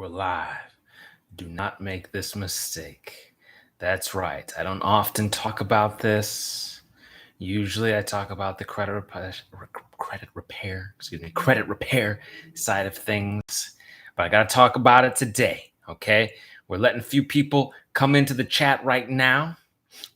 We're live. Do not make this mistake. That's right. I don't often talk about this. Usually I talk about the credit repair side of things. But I got to talk about it today, okay? We're letting a few people come into the chat right now.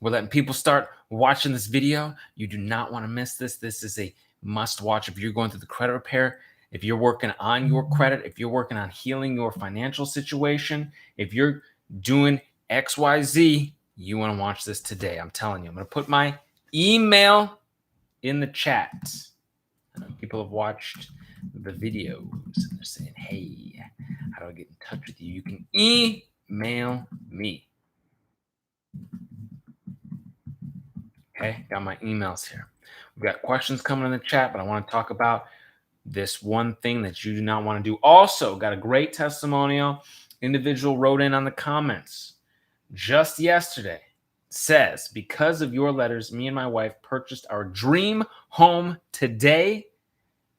We're letting people start watching this video. You do not want to miss this. This is a must watch if you're going through the credit repair. If you're working on your credit, if you're working on healing your financial situation, if you're doing XYZ, you want to watch this today. I'm telling you, I'm going to put my email in the chat. I know people have watched the videos and they're saying, hey, how do I get in touch with you? You can email me. Okay, got my emails here. We've got questions coming in the chat, but I want to talk about this one thing that you do not want to do. Also, got a great testimonial. Individual wrote in on the comments just yesterday. Says, because of your letters, me and my wife purchased our dream home today.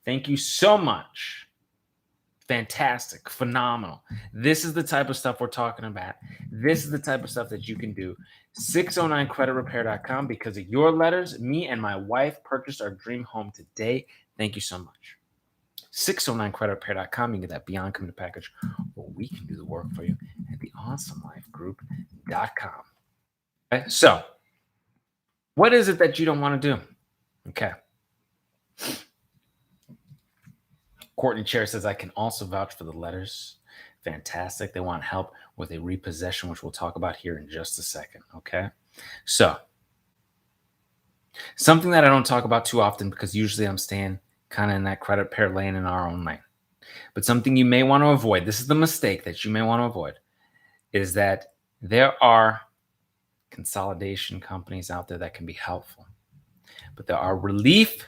Thank you so much. Fantastic, phenomenal. This is the type of stuff we're talking about. This is the type of stuff that you can do. 609creditrepair.com. Because of your letters, me and my wife purchased our dream home today. Thank you so much. 609creditrepair.com. You can get that Beyond Committed package, or we can do the work for you at theawesomelifegroup.com. Okay, so what is it that you don't want to do? Okay. Courtney Chair says, I can also vouch for the letters. Fantastic. They want help with a repossession, which we'll talk about here in just a second. Okay. So something that I don't talk about too often, because usually I'm staying kind of in that credit repair lane in our own lane. But something you may want to avoid, this is the mistake that you may want to avoid, is that there are consolidation companies out there that can be helpful. But there are relief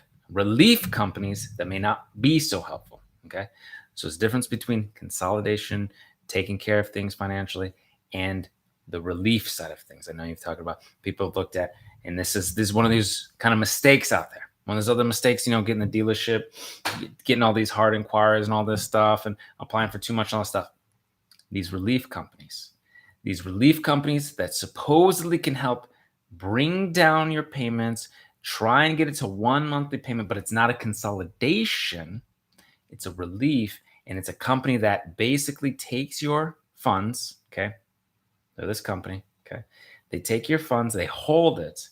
companies that may not be so helpful. Okay. So it's the difference between consolidation, taking care of things financially, and the relief side of things. I know you've talked about, people have looked at, and this is one of these kind of mistakes out there. One of those other mistakes, getting the dealership, getting all these hard inquiries and all this stuff, and applying for too much and all this stuff. These relief companies that supposedly can help bring down your payments, try and get it to one monthly payment, but it's not a consolidation. It's a relief, and it's a company that basically takes your funds. Okay. They're this company. Okay. They take your funds, they hold it.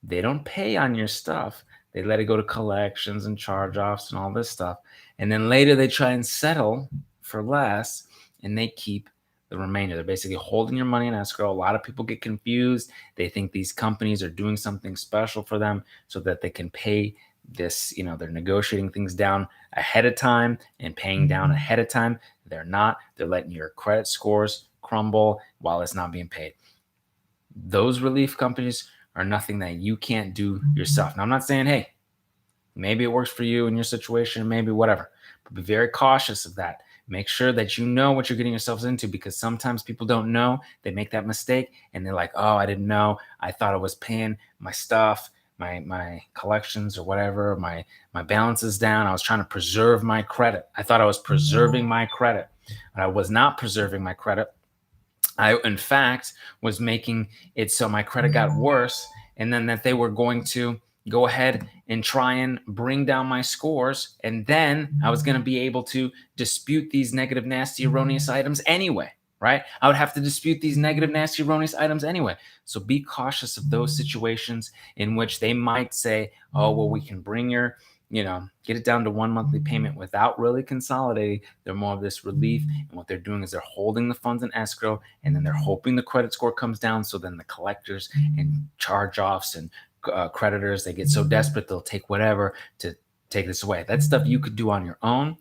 They don't pay on your stuff. They let it go to collections and charge-offs and all this stuff. And then later they try and settle for less, and they keep the remainder. They're basically holding your money in escrow. A lot of people get confused. They think these companies are doing something special for them so that they can pay this, they're negotiating things down ahead of time and paying down ahead of time. They're not. They're letting your credit scores crumble while it's not being paid. Those relief companies are nothing that you can't do yourself. Now, I'm not saying, hey, maybe it works for you in your situation, maybe whatever, but be very cautious of that. Make sure that you know what you're getting yourselves into, because sometimes people don't know. They make that mistake and they're like, oh, I didn't know. I thought I was paying my stuff, my collections or whatever, my balance is down. I was trying to preserve my credit. I thought I was preserving my credit, but I was not preserving my credit. I, in fact, was making it so my credit got worse, and then that they were going to go ahead and try and bring down my scores, and then I was going to be able to dispute these negative, nasty, erroneous items anyway, right? I would have to dispute these negative, nasty, erroneous items anyway. So be cautious of those situations in which they might say, oh, well, we can bring your, get it down to one monthly payment without really consolidating. They're more of this relief. And what they're doing is they're holding the funds in escrow, and then they're hoping the credit score comes down. So then the collectors and charge-offs and creditors, they get so desperate, they'll take whatever to take this away. That's stuff you could do on your own.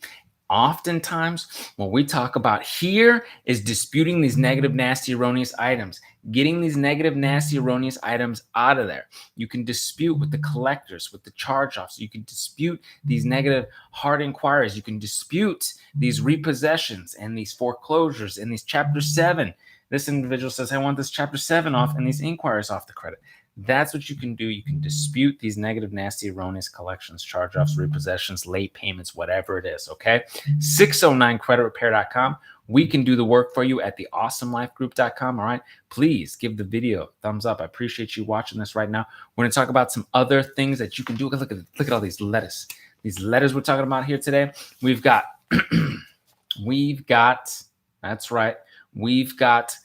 Oftentimes, what we talk about here is disputing these negative, nasty, erroneous items, getting these negative, nasty, erroneous items out of there. You can dispute with the collectors, with the charge-offs. You can dispute these negative, hard inquiries. You can dispute these repossessions and these foreclosures and these Chapter 7. This individual says, I want this Chapter 7 off and these inquiries off the credit. That's what you can do. You can dispute these negative, nasty, erroneous collections, charge-offs, repossessions, late payments, whatever it is, okay? 609creditrepair.com, We can do the work for you at theawesomelifegroup.com. All right. Please give the video a thumbs up. I appreciate you watching this right now. We're going to talk about some other things that you can do. Look at all these letters. These letters we're talking about here today. We've got, that's right. We've got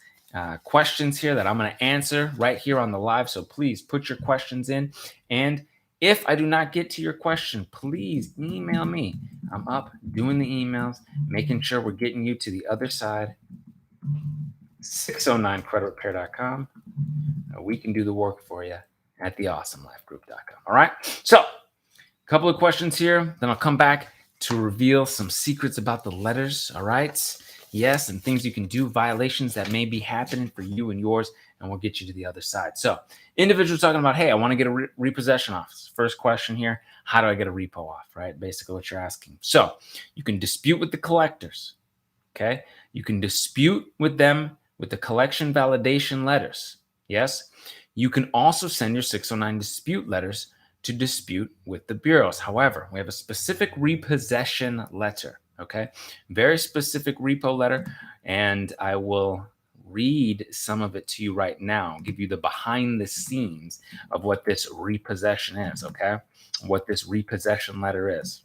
questions here that I'm going to answer right here on the live. So please put your questions in. And if I do not get to your question, please email me. I'm up doing the emails, making sure we're getting you to the other side. 609creditrepair.com. We can do the work for you at theawesomelifegroup.com. All right. So a couple of questions here. Then I'll come back to reveal some secrets about the letters. All right. Yes, and things you can do, violations that may be happening for you and yours, and we'll get you to the other side. So individuals talking about, hey, I want to get a repossession off. First question here, how do I get a repo off, right? Basically what you're asking. So you can dispute with the collectors, okay? You can dispute with them with the collection validation letters, yes? You can also send your 609 dispute letters to dispute with the bureaus. However, we have a specific repossession letter, okay? Very specific repo letter, and I will read some of it to you right now, give you the behind the scenes of what this repossession is, okay? What this repossession letter is.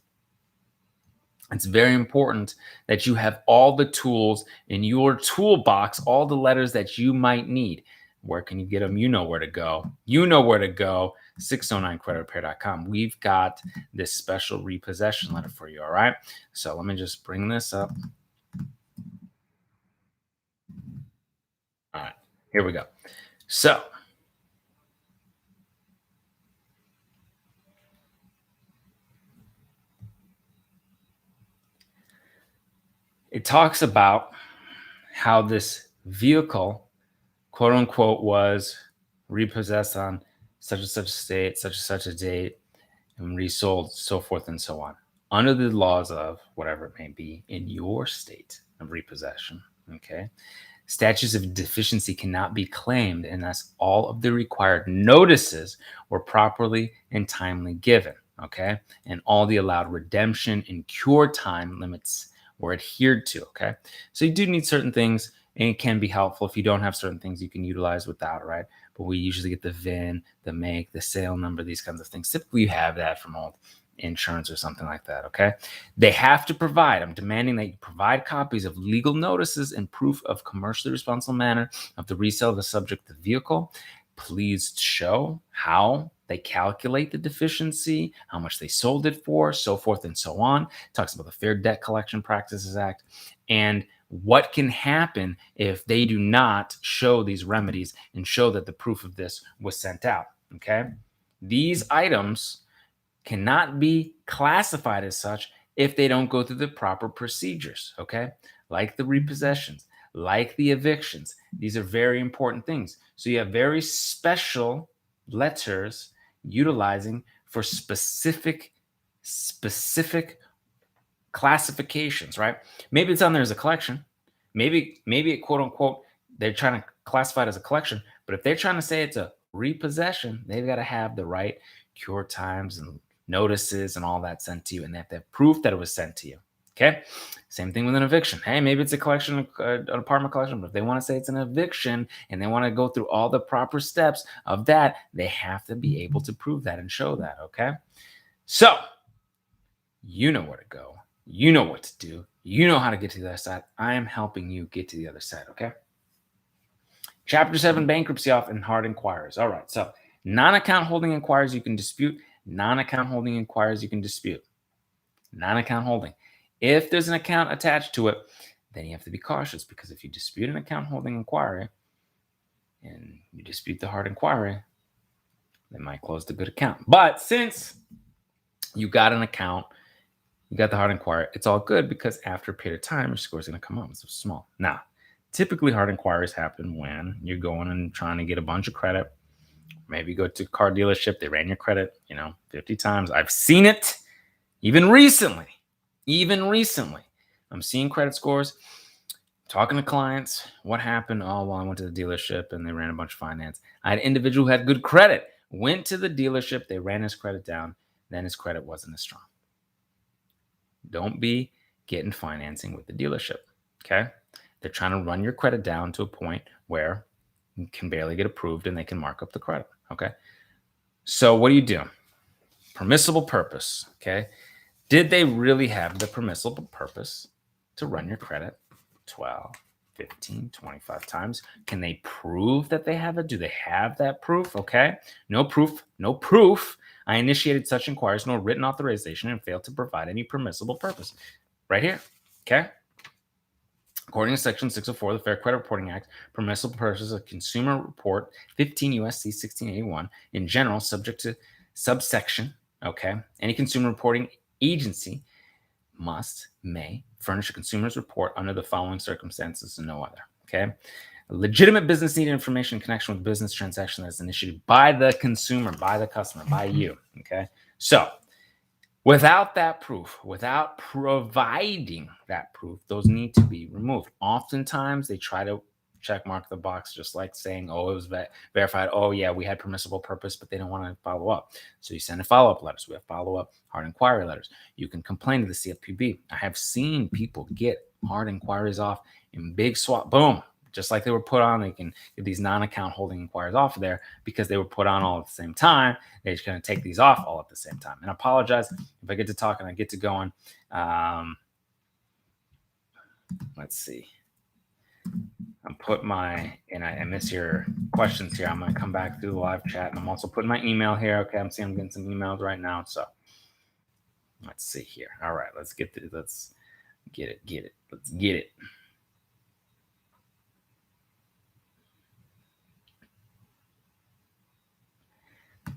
It's very important that you have all the tools in your toolbox, all the letters that you might need. Where can you get them? You know where to go. You know where to go. 609creditrepair.com. We've got this special repossession letter for you, all right? So let me just bring this up. All right, here we go. So it talks about how this vehicle, quote unquote, was repossessed on such and such a state, such and such a date, and resold, so forth and so on, under the laws of whatever it may be in your state of repossession. Okay. Statutes of deficiency cannot be claimed unless all of the required notices were properly and timely given. Okay. And all the allowed redemption and cure time limits were adhered to. Okay. So you do need certain things, and it can be helpful. If you don't have certain things, you can utilize without, right? But we usually get the VIN, the make, the sale number, these kinds of things. Typically, you have that from old insurance or something like that, okay? They have to provide, I'm demanding that you provide copies of legal notices and proof of commercially responsible manner of the resale of the subject of the vehicle. Please show how they calculate the deficiency, how much they sold it for, so forth and so on. It talks about the Fair Debt Collection Practices Act and what can happen if they do not show these remedies and show that the proof of this was sent out, okay? These items cannot be classified as such if they don't go through the proper procedures, okay? Like the repossessions, like the evictions. These are very important things. So you have very special letters utilizing for specific classifications, right? Maybe it's on there as a collection. Maybe it, quote unquote, they're trying to classify it as a collection, but if they're trying to say it's a repossession, they've got to have the right cure times and notices and all that sent to you, and they have to have proof that it was sent to you. Okay. Same thing with an eviction. Hey, maybe it's a collection, an apartment collection, but if they want to say it's an eviction and they want to go through all the proper steps of that, they have to be able to prove that and show that. Okay. So you know where to go. You know what to do. You know how to get to the other side. I am helping you get to the other side. Okay. Chapter 7, bankruptcy off and hard inquiries. All right. So non-account holding inquiries you can dispute. Non-account holding inquiries you can dispute. Non-account holding. If there's an account attached to it, then you have to be cautious, because if you dispute an account holding inquiry and you dispute the hard inquiry, they might close the good account. But since you got an account, you got the hard inquiry, it's all good, because after a period of time, your score is going to come up. It's small. Now, typically hard inquiries happen when you're going and trying to get a bunch of credit. Maybe you go to a car dealership, they ran your credit, 50 times. I've seen it even recently. I'm seeing credit scores, talking to clients. What happened? Oh, well, I went to the dealership and they ran a bunch of finance. I had an individual who had good credit, went to the dealership, they ran his credit down, then his credit wasn't as strong. Don't be getting financing with the dealership, okay? They're trying to run your credit down to a point where you can barely get approved and they can mark up the credit. Okay. So what do you do? Permissible purpose. Okay. Did they really have the permissible purpose to run your credit 12, 15, 25 times? Can they prove that they have it? Do they have that proof? Okay. No proof. No proof. I initiated such inquiries, no written authorization, and failed to provide any permissible purpose. Right here. Okay. According to Section 604 of the Fair Credit Reporting Act, permissible purpose of consumer report 15 USC 1681 in general, subject to subsection, okay, any consumer reporting agency may furnish a consumer's report under the following circumstances and no other, okay? A legitimate business need information in connection with business transaction that is initiated by the consumer, by the customer, by you, okay? So, without that proof, without providing that proof, those need to be removed. Oftentimes, they try to check mark the box, just like saying, oh, it was verified. Oh, yeah, we had permissible purpose, but they don't want to follow up. So you send a follow-up letters. We have follow-up hard inquiry letters. You can complain to the CFPB. I have seen people get hard inquiries off in big swap. Boom. Just like they were put on, they can get these non-account holding inquiries off of there because they were put on all at the same time. They're just going to take these off all at the same time. And I apologize if I get to talking, I get to going. Let's see. I'm put and I miss your questions here. I'm going to come back through the live chat, and I'm also putting my email here. Okay, I'm getting some emails right now. So let's see here. All right, let's get it. Let's get it. Let's get it.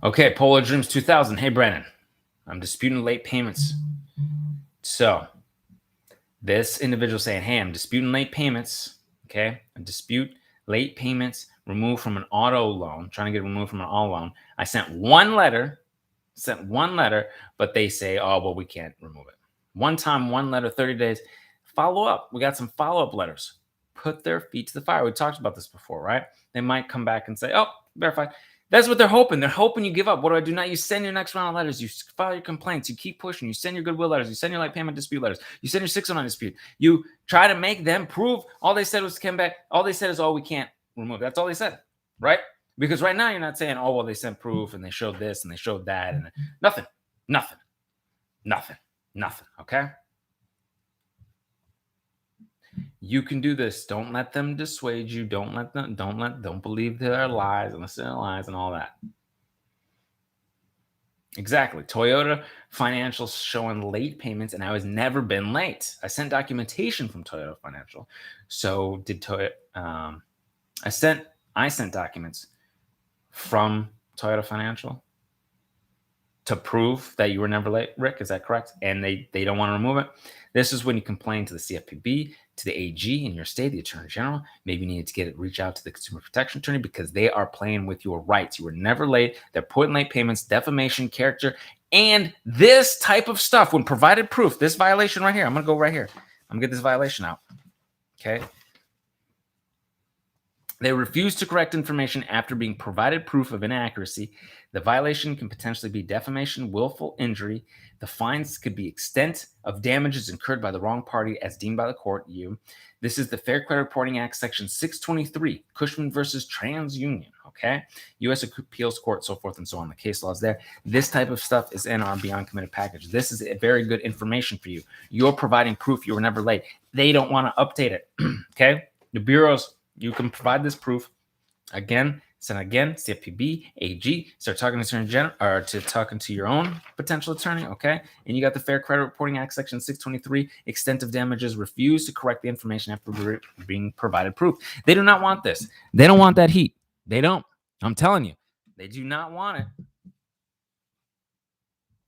Okay, Polo Dreams 2000. Hey, Brennan, I'm disputing late payments. So this individual saying, hey, I'm disputing late payments. Okay, I dispute late payments removed from an auto loan, trying to get removed from an auto loan. I sent one letter, but they say, oh, well, we can't remove it. One time, one letter, 30 days. Follow up. We got some follow-up letters. Put their feet to the fire. We talked about this before, right? They might come back and say, oh, verified. That's what they're hoping. They're hoping you give up. What do I do now? You send your next round of letters. You file your complaints. You keep pushing. You send your goodwill letters. You send your late payment dispute letters. You send your 609 dispute. You try to make them prove. All they said was come back. All they said is, oh, we can't remove. That's all they said, right? Because right now you're not saying, oh, well, they sent proof and they showed this and they showed that and nothing. Okay? You can do this. Don't let them dissuade you. Don't believe their lies and listen to their lies and all that. Exactly. Toyota Financial showing late payments, and I was never been late. I sent documentation from Toyota Financial. So did Toyota. I sent documents from Toyota Financial to prove that you were never late, Rick. Is that correct? And they don't want to remove it. This is when you complain to the CFPB, to the AG in your state, the Attorney General. Maybe you need to reach out to the Consumer Protection Attorney because they are playing with your rights. You were never late. They're putting late payments, defamation, character, and this type of stuff. When provided proof, this violation right here, I'm going to go right here. I'm going to get this violation out. Okay. They refuse to correct information after being provided proof of inaccuracy. The violation can potentially be defamation, willful injury. The fines could be extent of damages incurred by the wrong party as deemed by the court. This is the Fair Credit Reporting Act, Section 623, Cushman versus TransUnion. Okay, U.S. Appeals Court, so forth and so on. The case law is there. This type of stuff is in our Beyond Committed package. This is a very good information for you. You're providing proof you were never late. They don't want to update it. Okay, the bureaus. You can provide this proof again, CFPB, AG, start talking to Attorney General or talking to your own potential attorney, okay? And you got the Fair Credit Reporting Act, Section 623, extent of damages, refuse to correct the information after being provided proof. They do not want this. They don't want that heat. They don't. I'm telling you, they do not want it.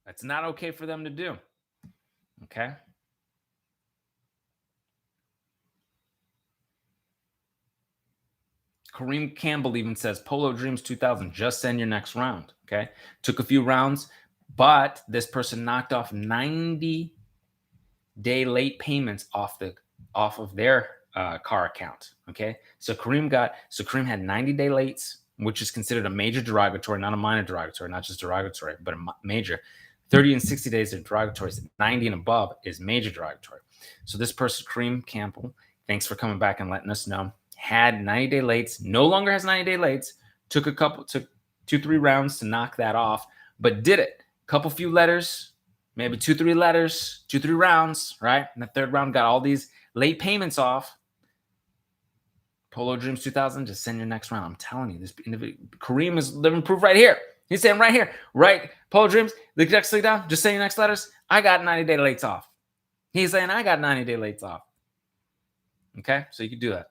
That's not okay for them to do, okay? Kareem Campbell even says, Polo Dreams 2000, just send your next round, okay? Took a few rounds, but this person knocked off 90-day late payments off of their car account, okay? So Kareem had 90-day lates, which is considered a major derogatory, not a minor derogatory, not just derogatory, but a major. 30 and 60 days are derogatory. 90 and above is major derogatory. So this person, Kareem Campbell, Thanks for coming back and letting us know. Had 90-day lates, no longer has 90-day lates. Took 2-3 rounds to knock that off, but did it. Few letters, maybe 2-3 letters, 2-3 rounds, right? And the third round got all these late payments off. Polo Dreams 2000, just send your next round. I'm telling you, this Kareem is living proof right here. He's saying right here, right? Polo Dreams, the next lead down, just send your next letters. I got 90-day lates off. He's saying I got 90-day lates off. Okay, so you can do that.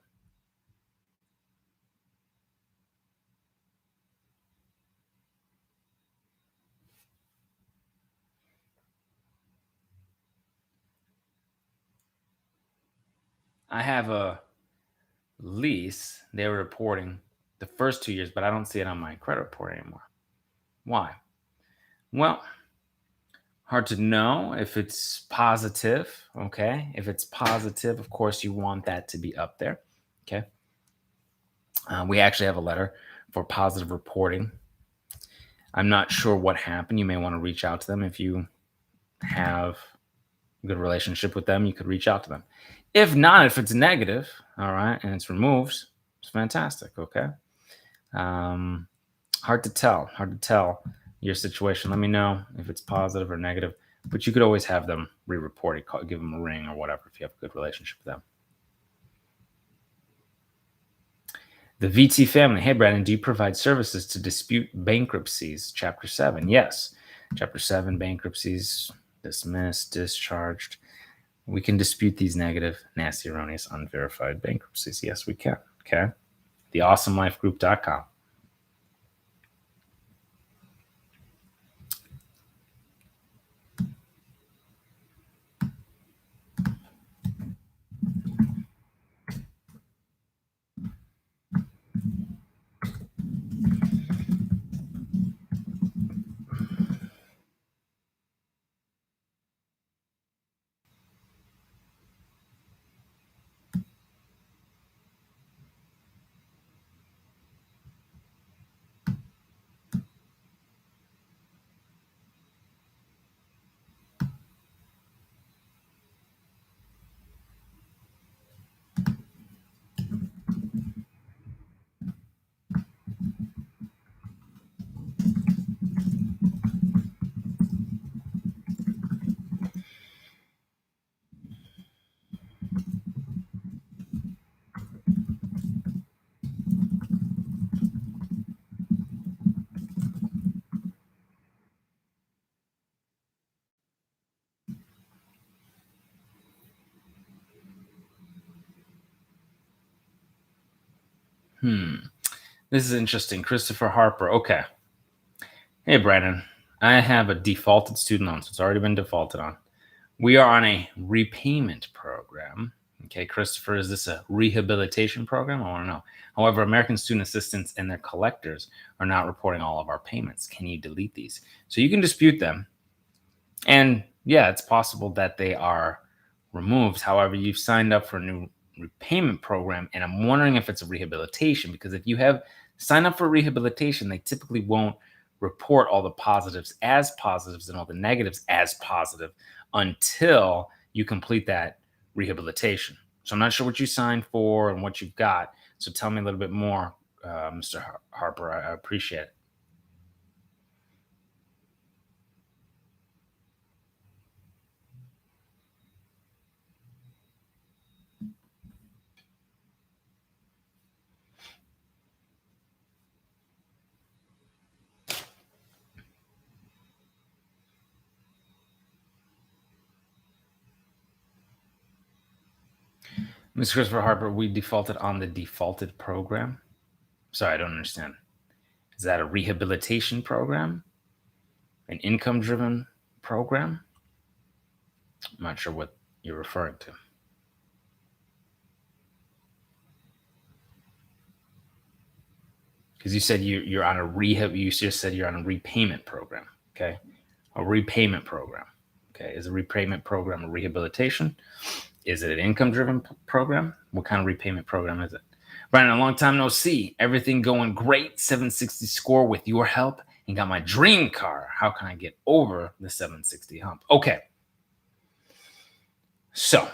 I have a lease. They were reporting the first 2 years, but I don't see it on my credit report anymore. Why? Well, hard to know if it's positive. Okay, if it's positive, of course you want that to be up there. Okay, we actually have a letter for positive reporting. I'm not sure what happened. You may want to reach out to them if you have a good relationship with them. You could reach out to them. If not, if it's negative, all right, and it's removed, it's fantastic. Okay. Hard to tell your situation. Let me know if it's positive or negative, but you could always have them re-report it, give them a ring or whatever if you have a good relationship with them. The VT family. Hey, Brandon, do you provide services to dispute bankruptcies? Chapter 7. Yes. Chapter 7, bankruptcies, dismissed, discharged. We can dispute these negative, nasty, erroneous, unverified bankruptcies. Yes, we can. Okay. TheAwesomeLifeGroup.com. This is interesting. Christopher Harper. Okay. Hey, Brandon. I have a defaulted student loan, so it's already been defaulted on. We are on a repayment program. Okay, Christopher, is this a rehabilitation program? I want to know. However, American Student Assistance and their collectors are not reporting all of our payments. Can you delete these? So you can dispute them. And yeah, it's possible that they are removed. However, you've signed up for a new repayment program, and I'm wondering if it's a rehabilitation, because if you have signed up for rehabilitation, they typically won't report all the positives as positives and all the negatives as positive until you complete that rehabilitation. So I'm not sure what you signed for and what you've got. So tell me a little bit more, Mr. Harper. I appreciate it. Ms. Christopher Harper, we defaulted on the defaulted program. Sorry, I don't understand. Is that a rehabilitation program? An income driven program? I'm not sure what you're referring to. Because you said you're on a rehab, you just said you're on a repayment program. Okay. A repayment program. Okay. Is a repayment program a rehabilitation? Is it an income driven program? What kind of repayment program is it? Brian, a long time no see. Everything going great. 760 score with your help, and got my dream car. How can I get over the 760 hump? Okay. So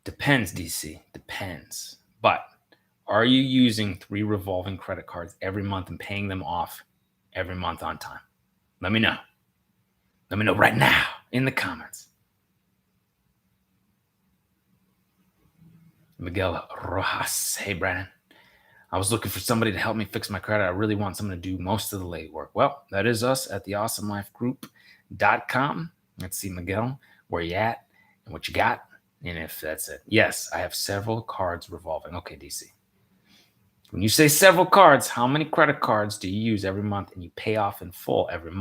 Depends, DC. Depends. But are you using 3 revolving credit cards every month and paying them off every month on time? Let me know. Let me know right now in the comments. Miguel Rojas. Hey, Brandon. I was looking for somebody to help me fix my credit. I really want someone to do most of the late work. Well, that is us at theawesomelifegroup.com. Let's see, Miguel, where you at and what you got. And if that's it. Yes, I have several cards revolving. Okay, DC. When you say several cards, how many credit cards do you use every month and you pay off in full every month?